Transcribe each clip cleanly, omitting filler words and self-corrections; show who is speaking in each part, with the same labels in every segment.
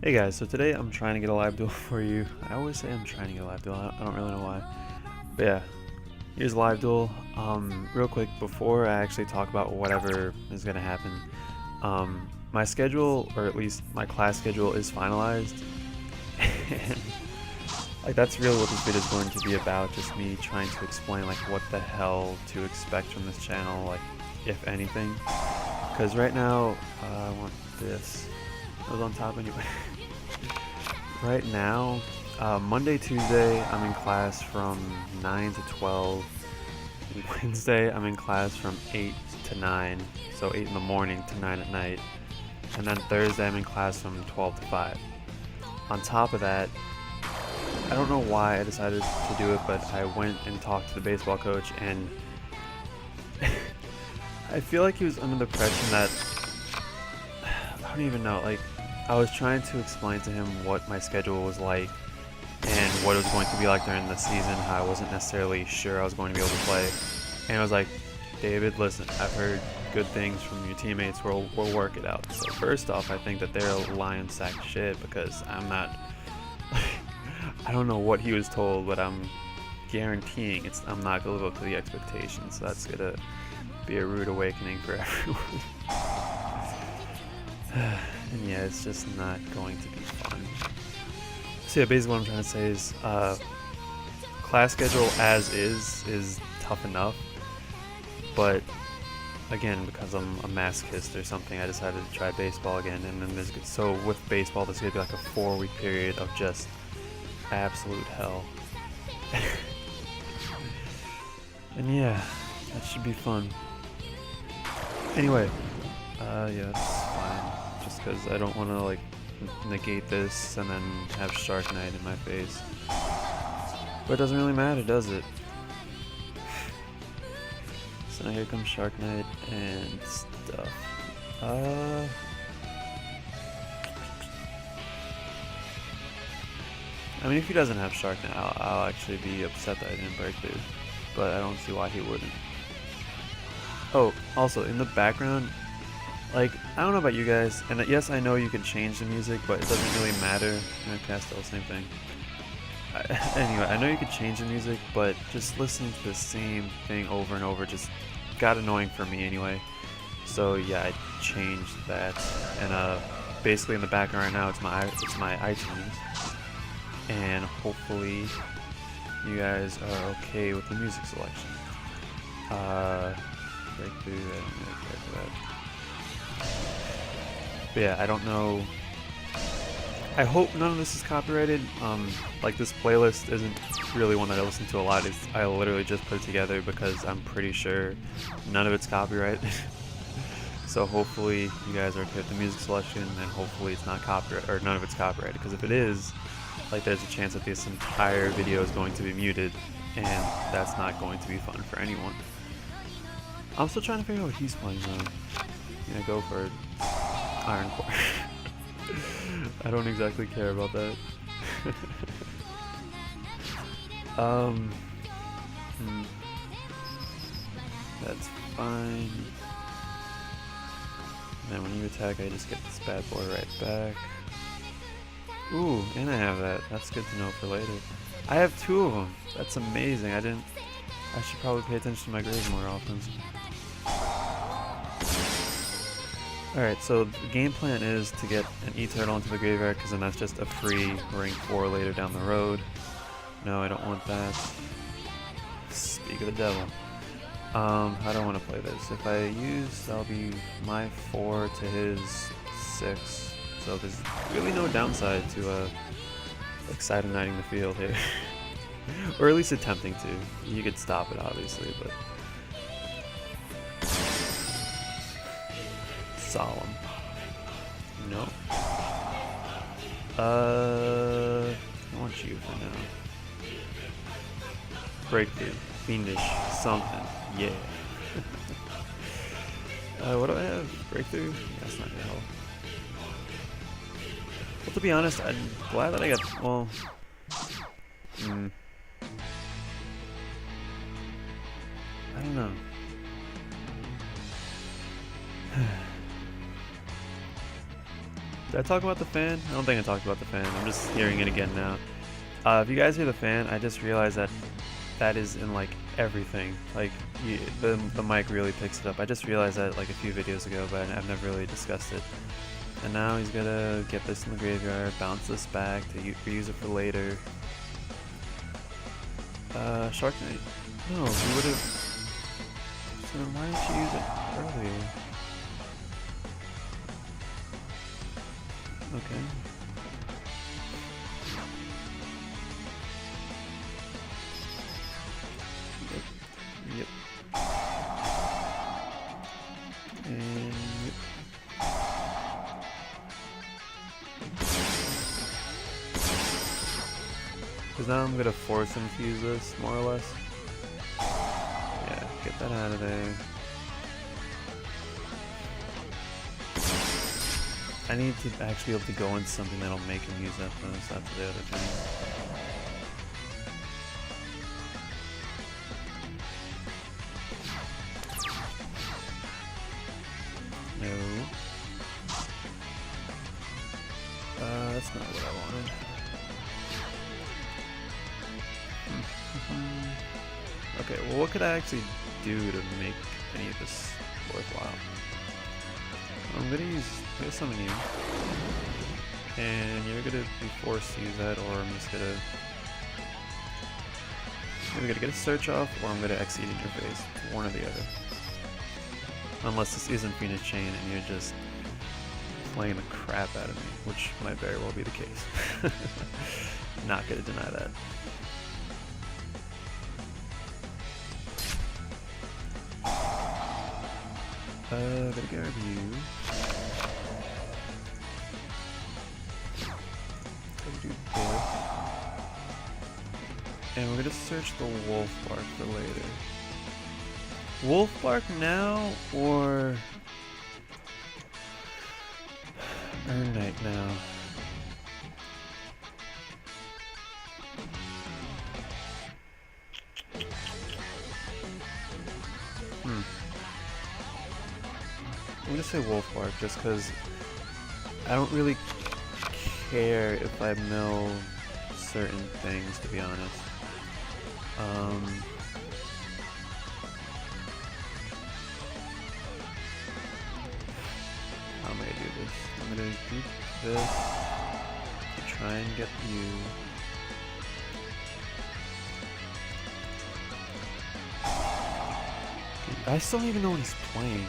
Speaker 1: Hey guys, so today I'm trying to get a live duel for you. I always say I'm trying to get a live duel, I don't really know why. But yeah, here's a live duel. Real quick, before I actually talk about whatever is going to happen, my schedule, or at least my class schedule, is finalized. And like that's really what this video is going to be about, just me trying to explain like what the hell to expect from this channel, like if anything. Because right now, I want this. I was on top anyway. Right now, Monday, Tuesday, I'm in class from 9 to 12. Wednesday, I'm in class from 8 to 9, so 8 in the morning to 9 at night. And then Thursday, I'm in class from 12 to 5. On top of that, I don't know why I decided to do it, but I went and talked to the baseball coach, and I feel like he was under the impression that, I don't even know, like, I was trying to explain to him what my schedule was like and what it was going to be like during the season, how I wasn't necessarily sure I was going to be able to play. And I was like, David, listen, I've heard good things from your teammates, we'll work it out. So first off, I think that they're a lion sack of shit, because I'm not, I don't know what he was told, but I'm guaranteeing I'm not going to live up to the expectations. So that's going to be a rude awakening for everyone. And yeah, it's just not going to be fun. So yeah, basically what I'm trying to say is class schedule as is tough enough, but again, because I'm a masochist or something, I decided to try baseball again. And then so with baseball, there's gonna be like a 4-week period of just absolute hell. And yeah, that should be fun. Anyway, yeah, it's fine. Just because I don't want to like negate this and then have Shark Knight in my face. But it doesn't really matter, does it? So now here comes Shark Knight and stuff. I mean, if he doesn't have Shark Knight, I'll actually be upset that I didn't break through. But I don't see why he wouldn't. Oh, also, in the background, like, I don't know about you guys, and yes, I know you can change the music, but it doesn't really matter. Castle, same thing. Anyway, I know you can change the music, but just listening to the same thing over and over just got annoying for me anyway. So yeah, I changed that, and basically in the background right now, it's my iTunes, and hopefully you guys are okay with the music selection. Breakthrough, I don't really care for that. But yeah, I don't know. I hope none of this is copyrighted. Like, this playlist isn't really one that I listen to a lot. I literally just put it together because I'm pretty sure none of it's copyrighted. So hopefully you guys are okay with the music selection, and hopefully it's not copyright, or none of it's copyrighted. Because if it is, like, there's a chance that this entire video is going to be muted, and that's not going to be fun for anyone. I'm still trying to figure out what he's playing though. Yeah, go for it. Iron Core. I don't exactly care about that. That's fine. And then when you attack, I just get this bad boy right back. Ooh, and I have that. That's good to know for later. I have 2 of them. That's amazing. I should probably pay attention to my grades more often. Alright, so the game plan is to get an E-Turtle into the graveyard, because then that's just a free rank 4 later down the road. No, I don't want that. Speak of the devil. How do I want to play this? If I use, that'll be my 4 to his 6. So there's really no downside to like side-knighting the field here. Or at least attempting to. You could stop it, obviously, but... Solemn. No. I want you for now. Breakthrough. Fiendish. Something. Yeah. What do I have? Breakthrough? Yeah, that's not gonna help. Well, to be honest, I'm glad that I got... Well... I don't know. Did I talk about the fan? I don't think I talked about the fan. I'm just hearing it again now. If you guys hear the fan, I just realized that that is in like everything. Like the mic really picks it up. I just realized that like a few videos ago, but I've never really discussed it. And now he's gonna get this in the graveyard, bounce this back to reuse it for later. Shark Knight. No, he would have. So then why didn't you use it earlier? Okay. Yep. And yep. Because now I'm gonna force him to use this, more or less. Yeah, get that out of there. I need to actually be able to go into something that'll make him use that though, so that's the other thing. No. That's not what I wanted. Okay, well what could I actually do to make any of this worthwhile? I'm gonna summon you. And you're gonna be forced to use that, or I'm just gonna... I'm either gonna get a search off, or I'm gonna exceed in your face. One or the other. Unless this isn't Phoenix Chain and you're just playing the crap out of me, which might very well be the case. Not gonna deny that. Gonna grab you. Gonna do this. And we're gonna search the Wolf Bark for later. Wolf Bark now, or Earn Knight now? I'm gonna say Wolf Bark just because I don't really care if I mill certain things, to be honest. How am I gonna do this? I'm gonna do this to try and get you. I still don't even know what he's playing.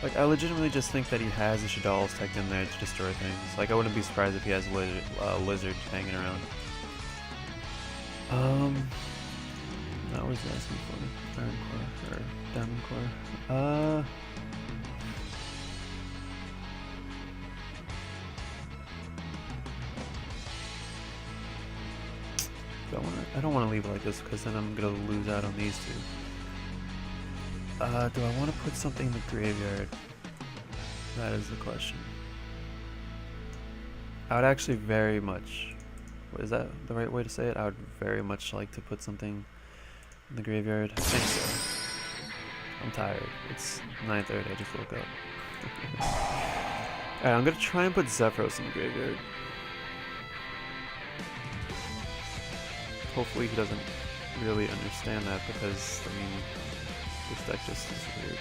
Speaker 1: Like, I legitimately just think that he has the Shadal's tech in there to destroy things. Like, I wouldn't be surprised if he has Lizard hanging around. That was asking for Iron Core, or Diamond Core. I don't want to leave it like this, because then I'm going to lose out on these two. Do I want to put something in the graveyard? That is the question. I would actually very much... Is that the right way to say it? I would very much like to put something in the graveyard. I think so. I'm tired. It's 9:30, I just woke up. Alright, I'm going to try and put Zephyros in the graveyard. Hopefully he doesn't really understand that, because, I mean... This deck just is weird.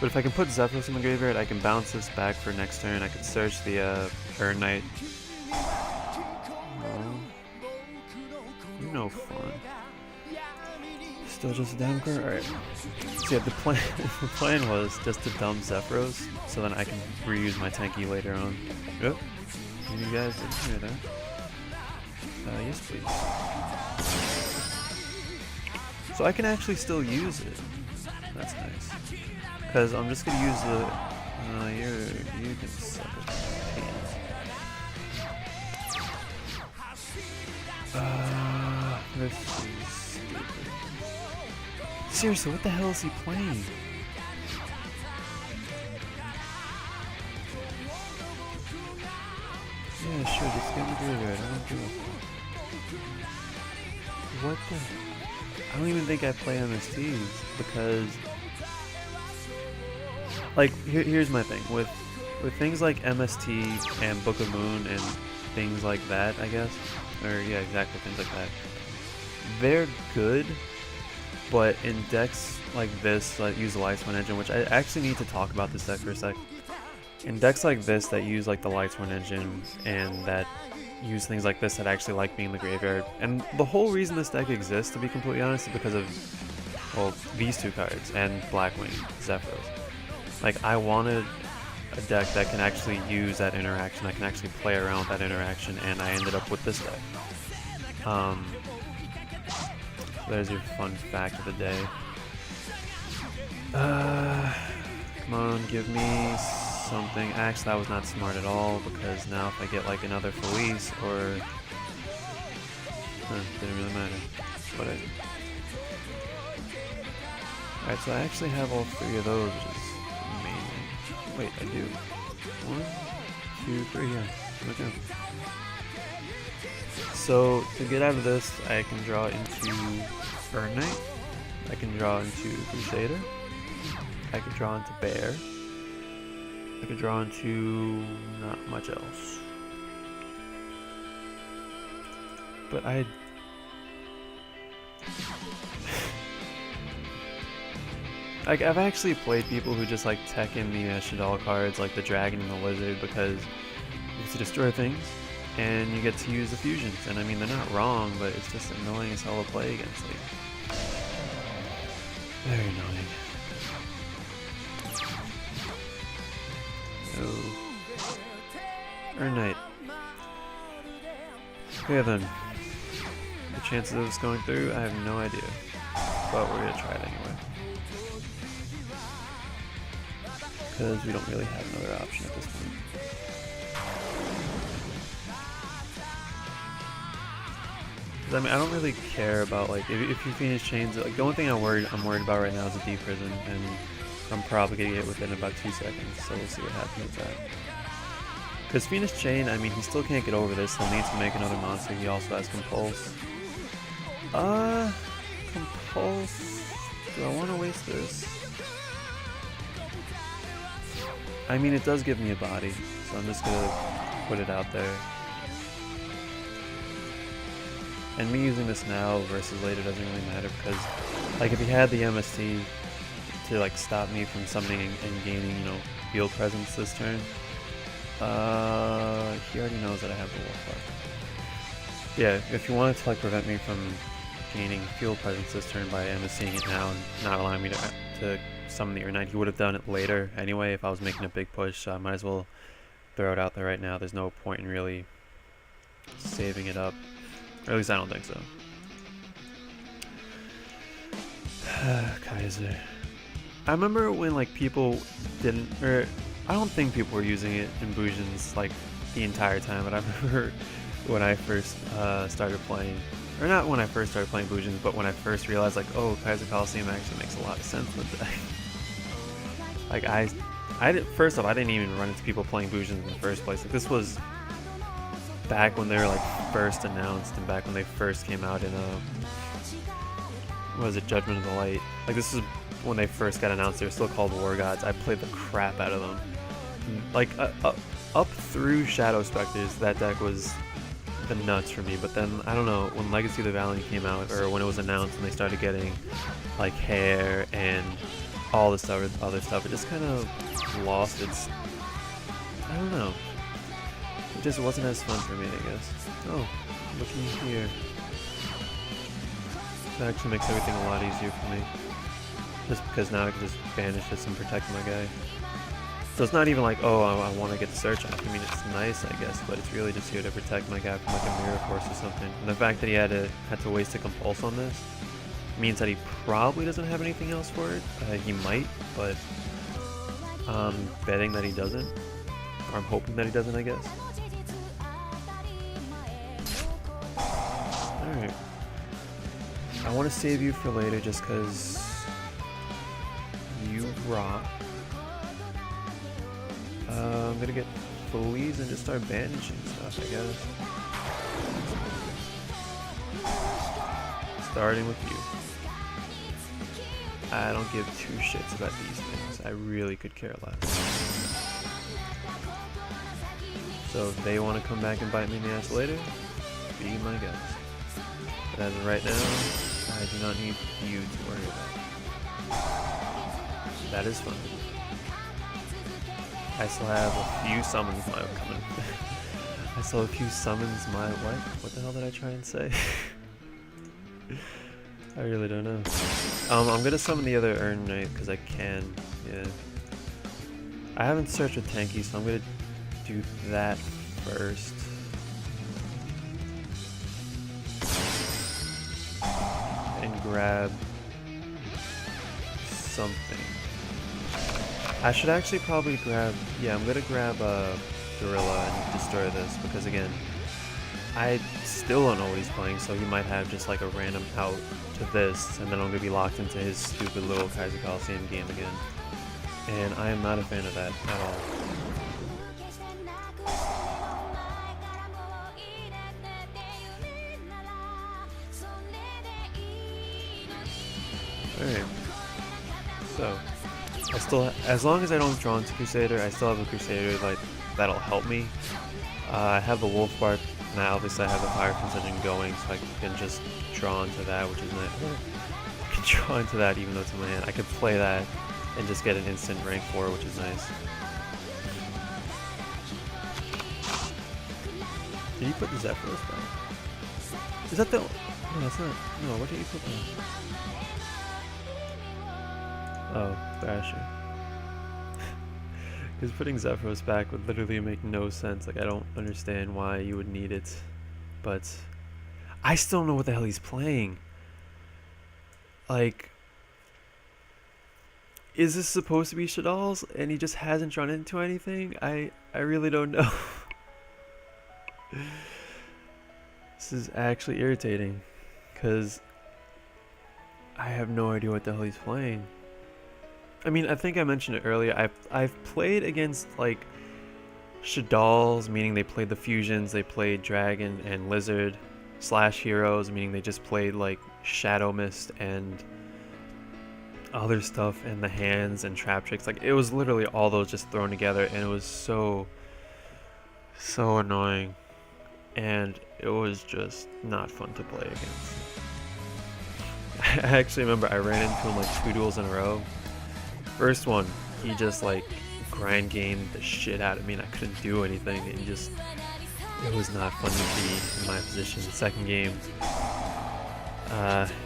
Speaker 1: But if I can put Zephyros in the graveyard, I can bounce this back for next turn. I can search the Earn Knight. Oh. You're no fun. Still just a damn core? Alright. So yeah, the plan was just to dump Zephyros, so then I can reuse my tanky later on. Yep. You guys didn't hear that. Yes please. So I can actually still use it. That's nice. Because I'm just gonna use the... you can suck it. This is stupid. Seriously, what the hell is he playing? Yeah, sure, just get in the graveyard. I don't give a fuck. What the... I don't even think I play MSTs, because like here's my thing with things like MST and Book of Moon and things like that, I guess, or yeah, exactly, things like that. They're good, but in decks like this that use the Lightsworn engine, which I actually need to talk about this deck for a sec. In decks like this that use like the Lightsworn engine and that use things like this that actually like being in the graveyard, and the whole reason this deck exists, to be completely honest, is because of, well, these two cards and Blackwing, Zephyros. Like, I wanted a deck that can actually use that interaction, I can actually play around with that interaction, and I ended up with this deck. So there's your fun fact of the day. Come on, give me something. Actually, that was not smart at all, because now if I get like another Felice or... didn't really matter. Whatever. Alright, so I actually have all three of those, which is amazing. Wait, I do. 1, 2, 3, yeah. Okay. So, to get out of this, I can draw into Burn Knight. I can draw into Crusader. I can draw into Bear. I could draw into not much else. But I've actually played people who just like tech in the Shaddoll cards, like the Dragon and the Lizard, because you get to destroy things and you get to use the fusions. And I mean, they're not wrong, but it's just annoying as hell to play against. Like, very annoying. Or Knight. Okay then. The chances of this going through, I have no idea. But we're gonna try it anyway. Because we don't really have another option at this point. Because I mean, I don't really care about, like, if you Phoenix Chains, like, the only thing I'm worried about right now is a Deep Prison, and I'm probably getting it within about 2 seconds, so we'll see what happens with that. Because Phoenix Chain, I mean, he still can't get over this. He'll need to make another monster. He also has Compulse. Compulse. Do I want to waste this? I mean, it does give me a body, so I'm just gonna put it out there. And me using this now versus later doesn't really matter, because, like, if he had the MST to, like, stop me from summoning and gaining, you know, field presence this turn, he already knows that I have the Wolf Heart. Yeah, if you wanted to like prevent me from gaining field presence this turn by MSCing it now and not allowing me to summon the Ur-Knight, he would have done it later anyway if I was making a big push, so I might as well throw it out there right now. There's no point in really saving it up. Or at least I don't think so. Kaiser. I remember when like people didn't, or I don't think people were using it in Bujins like the entire time, but I remember when I first started playing, or not when I first started playing Bujins, but when I first realized like, oh, Kaiser Coliseum actually makes a lot of sense with that. Like first off, I didn't even run into people playing Bujins in the first place. Like, this was back when they were like first announced and back when they first came out in what was it, Judgment of the Light. Like, this is when they first got announced. They were still called War Gods. I played the crap out of them. Like, up through Shadow Specters, that deck was the nuts for me. But then, I don't know, when Legacy of the Valiant came out, or when it was announced and they started getting, like, hair and all this other stuff, it just kind of lost its, I don't know. It just wasn't as fun for me, I guess. Oh, looking here. That actually makes everything a lot easier for me. Just because now I can just banish this and protect my guy. So it's not even like, oh, I want to get the search off. I mean, it's nice, I guess, but it's really just here to protect my guy from like a Mirror Force or something. And the fact that he had to waste a Compulse on this means that he probably doesn't have anything else for it. He might, but I'm betting that he doesn't. Or I'm hoping that he doesn't, I guess. Alright. I want to save you for later just because you rock. I'm gonna get Feliz and just start banishing stuff, I guess. Starting with you. I don't give two shits about these things. games, I really could care less. So if they want to come back and bite me in the ass later, be my guest. But as of right now, I do not need you to worry about. That is fun. I still have a few summons my coming. I still have a few summons my what the hell did I try and say? I really don't know. I'm gonna summon the other Earn Knight because I can. Yeah. I haven't searched with Tanky, so I'm gonna do that first. And grab something. I should actually probably grab, yeah, I'm gonna grab Gorilla and destroy this because again, I still don't know what he's playing, so he might have just like a random out to this, and then I'm gonna be locked into his stupid little Kaiser Coliseum game again. And I am not a fan of that at all. Alright, so I still, as long as I don't draw into Crusader, I still have a Crusader like that'll help me. I have the Wolf Bark now. Obviously, I have the Fire Precision going, so I can just draw into that, which is nice. I can draw into that even though it's in my hand. I could play that and just get an instant rank 4, which is nice. Did you put the Zephyros back? Is that the? No, that's not. No, what did you put that? Oh, Thrasher. Because putting Zephyros back would literally make no sense. Like, I don't understand why you would need it. But I still don't know what the hell he's playing. Like, is this supposed to be Shadal's and he just hasn't drawn into anything? I really don't know. This is actually irritating. Because I have no idea what the hell he's playing. I mean, I think I mentioned it earlier. I've played against like Shadal's, meaning they played the fusions, they played Dragon and Lizard, / Heroes, meaning they just played like Shadow Mist and other stuff, and the hands and trap tricks. Like, it was literally all those just thrown together, and it was so annoying, and it was just not fun to play against. I actually remember I ran into him like 2 duels in a row. First one, he just like grind gamed the shit out of me and I couldn't do anything, and it was not fun to be in my position. Second game,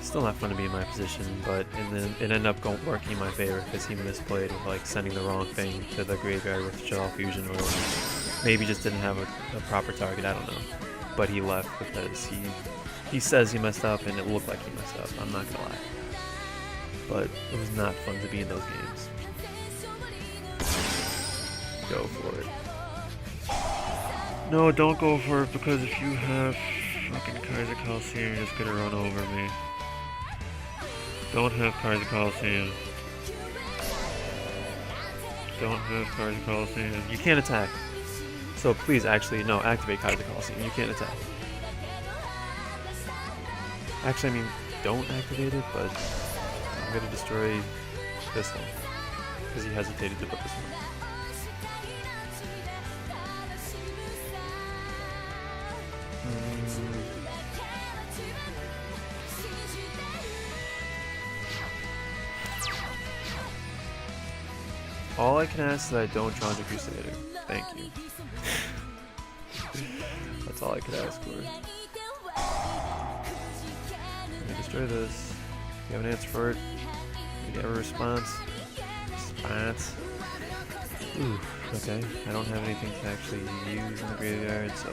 Speaker 1: still not fun to be in my position, but and then it ended up working in my favor because he misplayed with like sending the wrong thing to the graveyard with Shadal Fusion, or maybe just didn't have a proper target, I don't know. But he left because he says he messed up, and it looked like he messed up, I'm not gonna lie. But it was not fun to be in those games. Go for it. No, don't go for it, because if you have fucking Kaiser Coliseum, you're just gonna run over me. Don't have Kaiser Coliseum. Don't have Kaiser Coliseum. You can't attack. So please, actually, no, activate Kaiser Coliseum. You can't attack. Actually, I mean, don't activate it, but I'm gonna destroy this one because he hesitated to put this one. All I can ask is that I don't draw into Crusader. Thank you. That's all I could ask for. I'm gonna destroy this. You have an answer for it? You have a response? Ooh, okay. I don't have anything to actually use in the graveyard, so...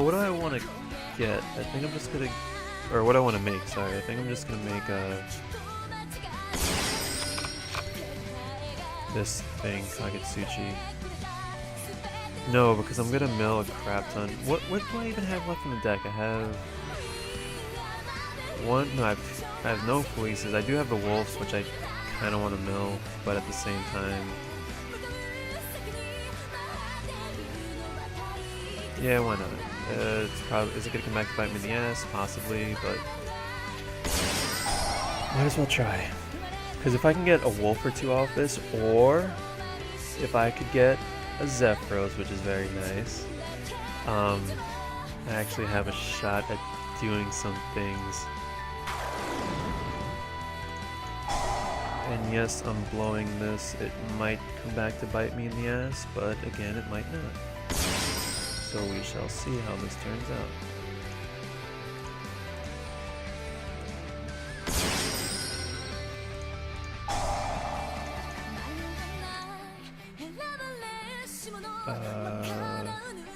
Speaker 1: what do I want to get? I think I'm just gonna... Or what I want to make, sorry. I think I'm just gonna make this thing, Kagetsuchi. No, because I'm gonna mill a crap ton. What do I even have left in the deck? I have one. No, I have no fleeces. I do have the wolves, which I kind of want to mill, but at the same time, yeah, why not? It's probably, is it gonna come back to bite me in the ass? Possibly, but Might as well try. Because if I can get a Wolf or two off this, or if I could get a Zephyros, which is very nice, I actually have a shot at doing some things. And yes, I'm blowing this. It might come back to bite me in the ass, but again, it might not. So we shall see how this turns out.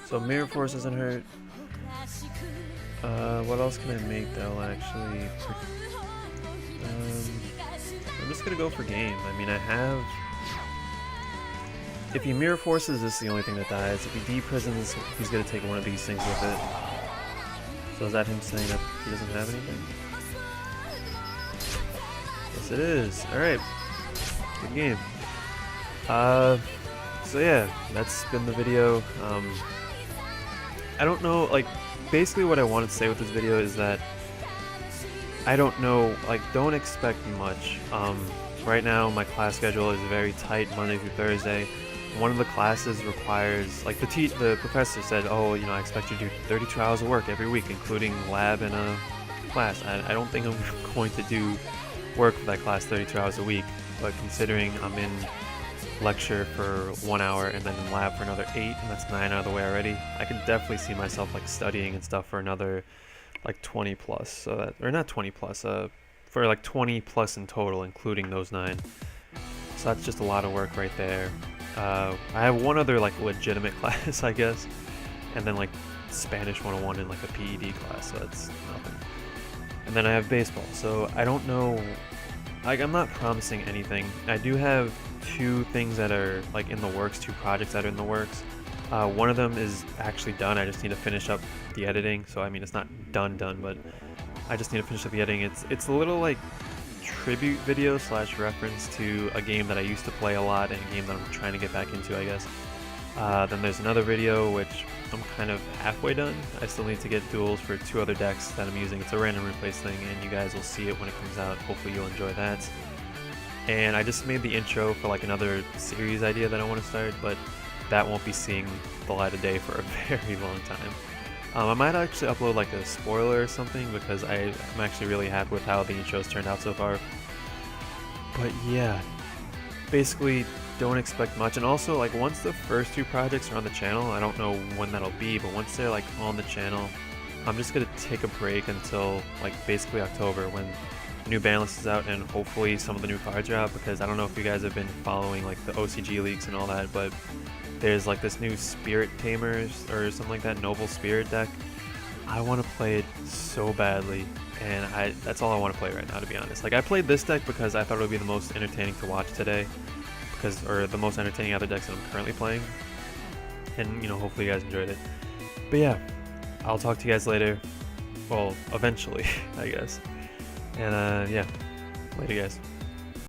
Speaker 1: So Mirror Force doesn't hurt. What else can I make that'll actually... I'm just gonna go for game. I mean, I have... If he Mirror Forces, this is the only thing that dies. If he D-prisons, he's gonna take one of these things with it. So is that him saying that he doesn't have anything? Yes, it is. Alright. Good game. So yeah, that's been the video. I don't know, like, basically what I wanted to say with this video is that I don't know, like, don't expect much. Right now my class schedule is very tight, Monday through Thursday. One of the classes requires, like, the professor said, oh, you know, I expect you to do 32 hours of work every week, including lab and a class. I don't think I'm going to do work for that class 32 hours a week, but considering I'm in lecture for 1 hour and then in lab for another 8, and that's 9 out of the way already, I could definitely see myself, like, studying and stuff for another, like, 20 plus, so that, or not 20 plus, for like 20 plus in total, including those 9. So that's just a lot of work right there. I have one other, like, legitimate class, I guess, and then, like, Spanish 101 in, like, a PED class, so that's nothing. And then I have baseball, so I don't know, like, I'm not promising anything. I do have 2 things that are, like, in the works, 2 projects that are in the works. One of them is actually done. I just need to finish up the editing. So I mean, it's not done, but I just need to finish up the editing. It's a little, like, tribute video slash reference to a game that I used to play a lot and a game that I'm trying to get back into, I guess. Then there's another video which I'm kind of halfway done. I still need to get duels for 2 other decks that I'm using. It's a random replace thing, and you guys will see it when it comes out. Hopefully you'll enjoy that. And I just made the intro for, like, another series idea that I want to start, but that won't be seeing the light of day for a very long time. I might actually upload, like, a spoiler or something, because I'm actually really happy with how the intros turned out so far. But yeah, basically don't expect much. And also, like, once the first 2 projects are on the channel, I don't know when that'll be, but once they're, like, on the channel, I'm just gonna take a break until, like, basically October, when new Banlist is out and hopefully some of the new cards are out, because I don't know if you guys have been following, like, the OCG leaks and all that, but there's, like, this new Spirit Tamers or something like that, Noble Spirit deck. I want to play it so badly, and that's all I want to play right now, to be honest. Like, I played this deck because I thought it would be the most entertaining to watch today, or the most entertaining other decks that I'm currently playing, and, you know, hopefully you guys enjoyed it. But yeah, I'll talk to you guys later, well, eventually, I guess. And yeah, later guys.